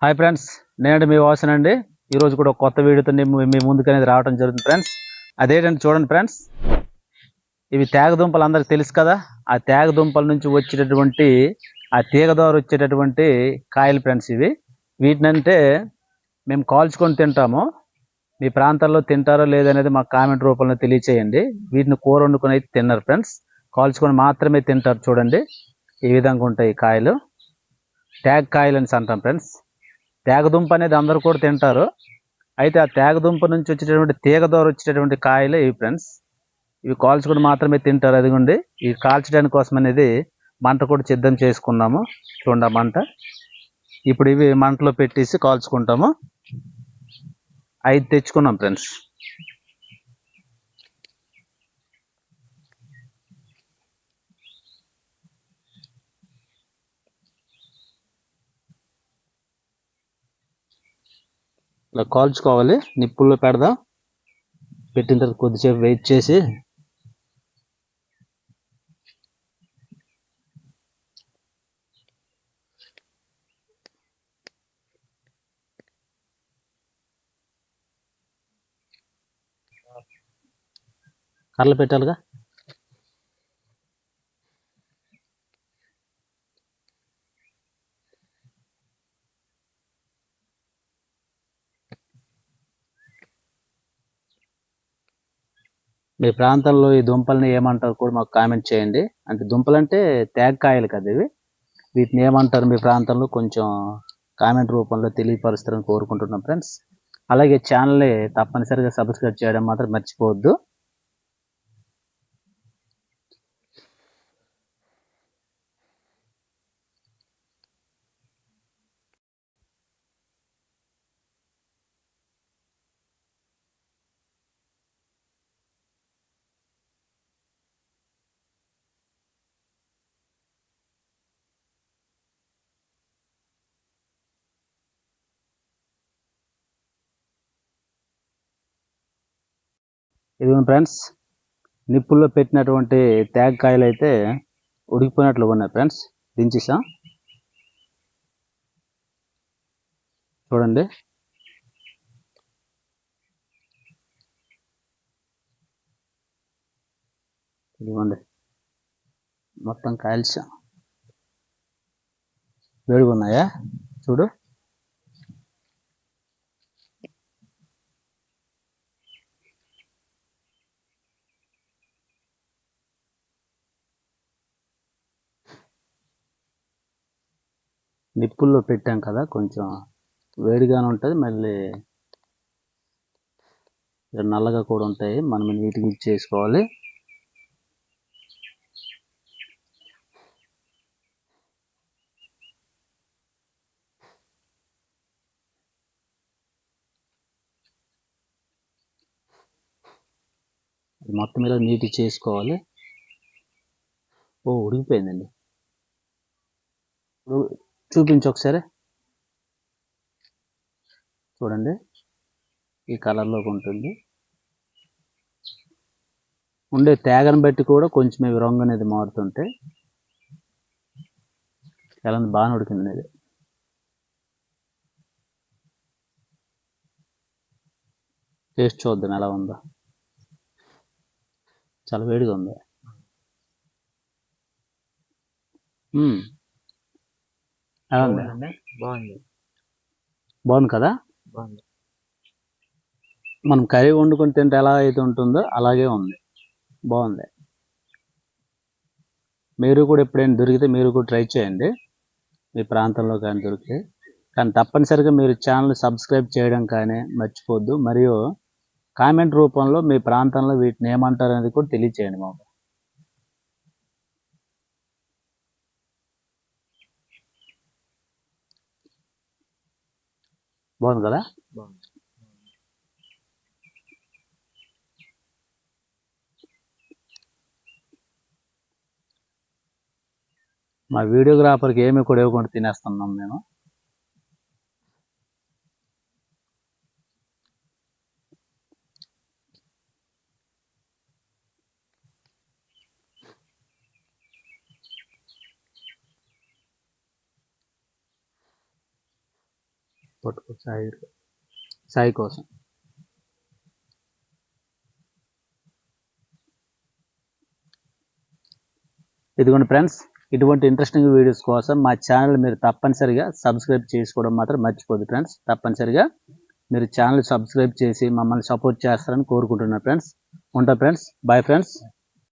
Hi friends, నేను మీ వాసన్ అండి. ఈరోజు కూడా ఒక కొత్త వీడియోతో మీ ముందుకు అనేది రావడం జరుగుతుంది ఫ్రెండ్స్. అదేంటంటే చూడండి ఫ్రెండ్స్, ఇవి తేగ దుంపలు అందరికి తెలుసు కదా. ఆ తేగ దుంపల నుంచి వచ్చేటటువంటి ఆ తీగ ద్వారా వచ్చేటటువంటి కాయలు ఫ్రెండ్స్. వీటినంటే మేము కాల్చుకొని తింటాము. మీ ప్రాంతాల్లో తింటారో లేదనేది మాకు కామెంట్ రూపంలో తెలియచేయండి. వీటిని కూర వండుకొని అయితే తిన్నారు ఫ్రెండ్స్, కాల్చుకొని మాత్రమే తింటారు. చూడండి ఈ విధంగా ఉంటాయి కాయలు. తేగ కాయలు అని అంటాం ఫ్రెండ్స్. తేగదుంప అనేది అందరూ కూడా తింటారు. అయితే ఆ తేగదుంప నుంచి వచ్చేటటువంటి తీగ ద్వారా వచ్చేటటువంటి కాయలే ఇవి ఫ్రెండ్స్. ఇవి కాల్చుకుని మాత్రమే తింటారు. అదిగోండి, ఇవి కాల్చడానికి కోసం అనేది మంట కూడా సిద్ధం చేసుకున్నాము. చూడండి ఆ మంట. ఇప్పుడు ఇవి మంటలో పెట్టేసి కాల్చుకుంటాము. 5 తెచ్చుకున్నాం ఫ్రెండ్స్. ఇలా కాల్చుకోవాలి. నిప్పుల్లో పెడదాం. పెట్టిన తర్వాత కొద్దిసేపు వెయిట్ చేసి కర్రలు పెట్టాలిగా. మీ ప్రాంతంలో ఈ దుంపల్ని ఏమంటారు కూడా మాకు కామెంట్ చేయండి. అంటే దుంపలంటే తేగకాయలు కదా ఇవి. వీటిని ఏమంటారు మీ ప్రాంతంలో కొంచెం కామెంట్ రూపంలో తెలియపరుస్తారని కోరుకుంటున్నాం ఫ్రెండ్స్. అలాగే ఛానల్ని తప్పనిసరిగా సబ్స్క్రైబ్ చేయడం మాత్రం మర్చిపోవద్దు. ఇదిగోండి ఫ్రెండ్స్, నిప్పుల్లో పెట్టినటువంటి తేగకాయలు అయితే ఉడికిపోయినట్లు ఉన్నాయి ఫ్రెండ్స్. దించేసాం. చూడండి, ఇదిగోండి మొత్తం కాల్చాం. వేడిగా ఉన్నాయా చూడు. నిప్పుల్లో పెట్టాం కదా, కొంచెం వేడిగానే ఉంటుంది. మళ్ళీ నల్లగా కూడా ఉంటాయి. మనం నీట్గా ఇచ్చేసుకోవాలి. మొత్తం ఇలా నీట్గా చేసుకోవాలి. ఉడికిపోయిందండి. చూపించు ఒకసారి. చూడండి, ఈ కలర్లోకి ఉంటుంది. ఉండే తేగను బట్టి కూడా కొంచెం ఇవి రంగు అనేది మారుతుంటే ఎలా బాగా ఉడికింది అనేది. టేస్ట్ చూద్దాం ఎలా ఉందో. చాలా వేడిగా ఉంది. బాగుంది కదా. మనం కర్రీ వండుకొని తింటే ఎలా అయితే ఉంటుందో అలాగే ఉంది. బాగుంది. మీరు కూడా ఎప్పుడైనా దొరికితే మీరు కూడా ట్రై చేయండి. మీ ప్రాంతంలో కానీ దొరికితే. కానీ తప్పనిసరిగా మీరు ఛానల్ సబ్స్క్రైబ్ చేయడం కానీ మర్చిపోవద్దు. మరియు కామెంట్ రూపంలో మీ ప్రాంతంలో వీటిని ఏమంటారు అనేది కూడా తెలియచేయండి మాకు. బాగుంది కదా. మా వీడియోగ్రాఫర్కి ఏమి కూడా ఇవ్వకుండా తినేస్తున్నాం మేము. పట్టుకో సాయి కోసం. ఇదిగోండి ఫ్రెండ్స్, ఇటువంటి ఇంట్రెస్టింగ్ వీడియోస్ కోసం మా ఛానల్ మీరు తప్పనిసరిగా సబ్స్క్రైబ్ చేసుకోవడం మాత్రం మర్చిపోదు ఫ్రెండ్స్. తప్పనిసరిగా మీరు ఛానల్ సబ్స్క్రైబ్ చేసి మమ్మల్ని సపోర్ట్ చేస్తారని కోరుకుంటున్నాను ఫ్రెండ్స్. ఉంటా ఫ్రెండ్స్, బాయ్ ఫ్రెండ్స్.